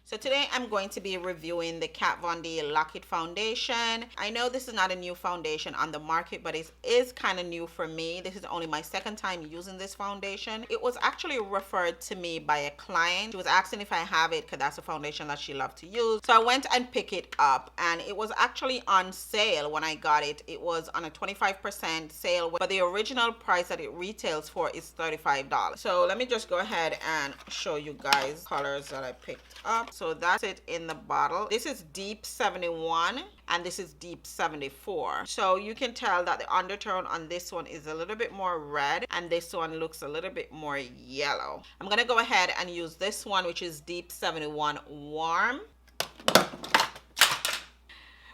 Today I'm going to be reviewing the Kat Von D Lock It Foundation. I know this is not a new foundation on the market, but it is kind of new for me. This is only my second time using this foundation. It was actually referred to me by a client. She was asking if I have it because that's a foundation that she loved to use. So I went and picked it up, and it was actually on sale when I got it. It was on a 25% sale, but the original price that it retails for is $35. So let me just go ahead and show you guys colors that I picked up. So that's it in the bottle. This is deep 71 and this is deep 74. So you can tell that the undertone on this one is a little bit more red and this one looks a little bit more yellow. I'm gonna go ahead and use this one, which is deep 71 warm.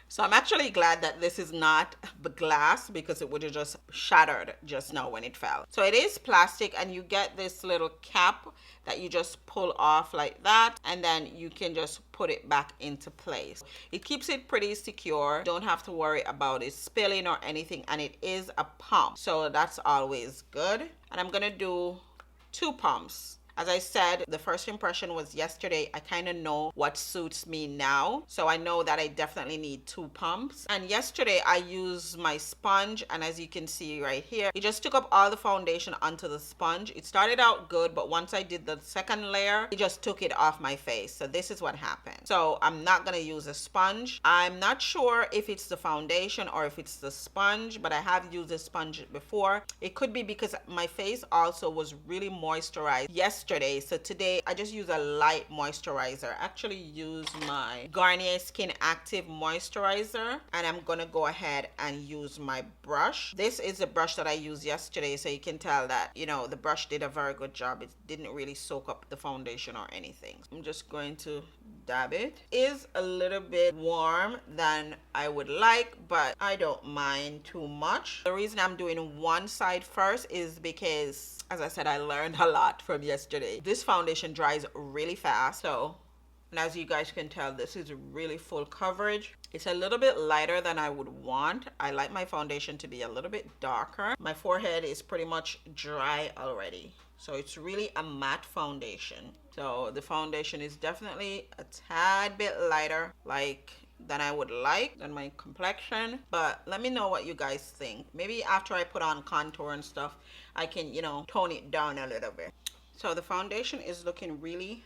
So I'm actually glad that this is not the glass, because it would have just shattered just now when it fell. So it is plastic, and you get this little cap that you just pull off like that, and then you can just put it back into place. It keeps it pretty secure. Don't have to worry about it spilling or anything, and it is a pump, so that's always good. And I'm gonna do 2 pumps. As I said, the first impression was yesterday. I kind of know what suits me now. So I know that I definitely need 2 pumps. And yesterday I used my sponge, and as you can see right here, it just took up all the foundation onto the sponge. It started out good, but once I did the second layer, it just took it off my face. So this is what happened. So I'm not gonna use a sponge. I'm not sure if it's the foundation or if it's the sponge, but I have used a sponge before. It could be because my face also was really moisturized yesterday. So today I just use a light moisturizer. I actually use my Garnier Skin Active moisturizer, and I'm gonna go ahead and use my brush. This is the brush that I used yesterday, so you can tell that, you know, the brush did a very good job. It didn't really soak up the foundation or anything. I'm just going to dab it. It is a little bit warm than I would like, but I don't mind too much. The reason I'm doing one side first is because, as I said, I learned a lot from yesterday. This foundation dries really fast, so, and as you guys can tell, this is really full coverage. It's a little bit lighter than I would want. I like my foundation to be a little bit darker. My forehead is pretty much dry already, so it's really a matte foundation. So the foundation is definitely a tad bit lighter, than I would like, than my complexion. But let me know what you guys think. Maybe after I put on contour and stuff, I can, you know, tone it down a little bit. So the foundation is looking really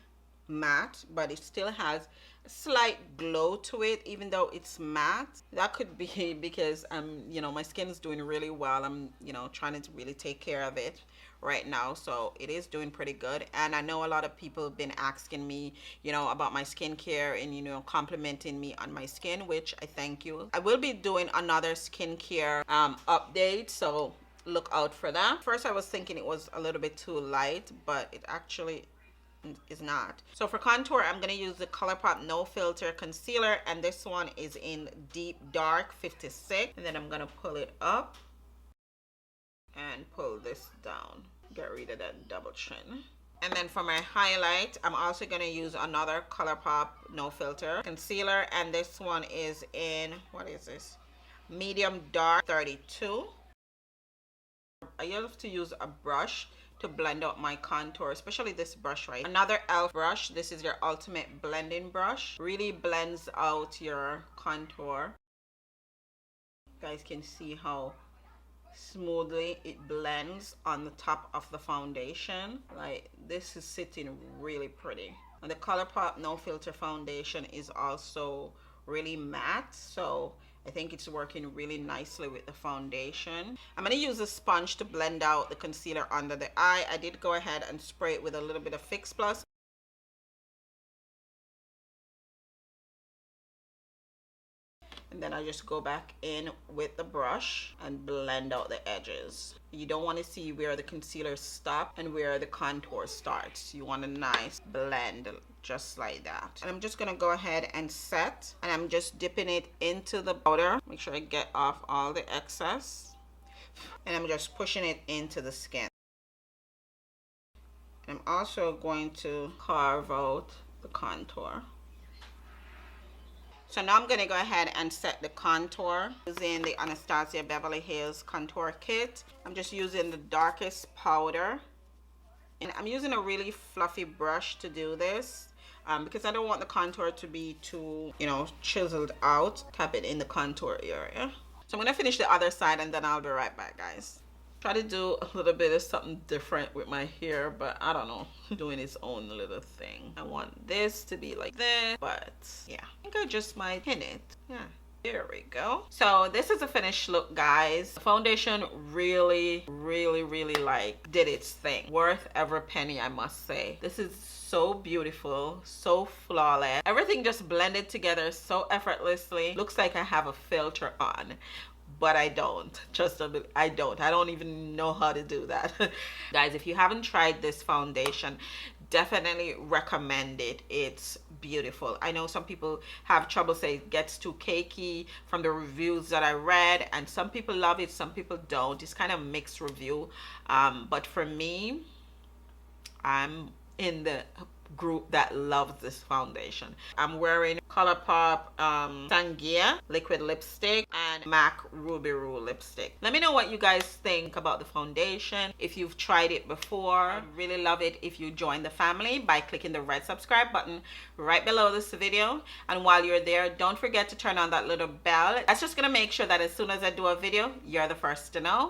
matte, but it still has a slight glow to it, even though it's matte. That could be because you know, my skin is doing really well. I'm, you know, trying to really take care of it right now, so it is doing pretty good. And I know a lot of people have been asking me, you know, about my skincare and, you know, complimenting me on my skin, which I thank you. I will be doing another skincare update, so look out for that. First I was thinking it was a little bit too light, but it actually is not. So for contour, I'm going to use the ColourPop No Filter Concealer, and this one is in Deep Dark 56. And then I'm going to pull it up and pull this down, get rid of that double chin. And then for my highlight, I'm also going to use another ColourPop No Filter Concealer, and this one is in, what is this, Medium Dark 32. I love to use a brush to blend out my contour, especially this brush right. Another e.l.f. brush. This is your ultimate blending brush. Really blends out your contour. You guys can see how smoothly it blends on the top of the foundation. Like, this is sitting really pretty. And the ColourPop No Filter foundation is also really matte, so I think it's working really nicely with the foundation. I'm going to use a sponge to blend out the concealer under the eye. I did go ahead and spray it with a little bit of Fix Plus. And then I just go back in with the brush and blend out the edges. You don't want to see where the concealer stops and where the contour starts. You want a nice blend just like that. And I'm just going to go ahead and set, and I'm just dipping it into the powder. Make sure I get off all the excess. And I'm just pushing it into the skin. And I'm also going to carve out the contour. So now I'm going to go ahead and set the contour using the Anastasia Beverly Hills Contour Kit. I'm just using the darkest powder. And I'm using a really fluffy brush to do this. because I don't want the contour to be too, you know, chiseled out. Tap it in the contour area. So I'm gonna finish the other side and then I'll be right back, guys. Try to do a little bit of something different with my hair, but I don't know, doing its own little thing. I want this to be like this, but yeah, I think I just might pin it. Yeah, there we go. So this is a finished look, guys. The foundation really like did its thing. Worth every penny, I must say. This is so beautiful, so flawless. Everything just blended together so effortlessly. Looks like I have a filter on, but I don't. Just a bit, I don't even know how to do that. Guys, if you haven't tried this foundation, definitely recommend it. It's beautiful. I know some people have trouble saying it gets too cakey from the reviews that I read, and some people love it, some people don't. It's kind of mixed review, but for me, I'm in the group that loves this foundation. I'm wearing ColourPop Sangia liquid lipstick and MAC Ruby Roo lipstick. Let me know what you guys think about the foundation. If you've tried it before, I'd really love it if you join the family by clicking the red subscribe button right below this video. And while you're there, don't forget to turn on that little bell. That's just gonna make sure that as soon as I do a video, you're the first to know.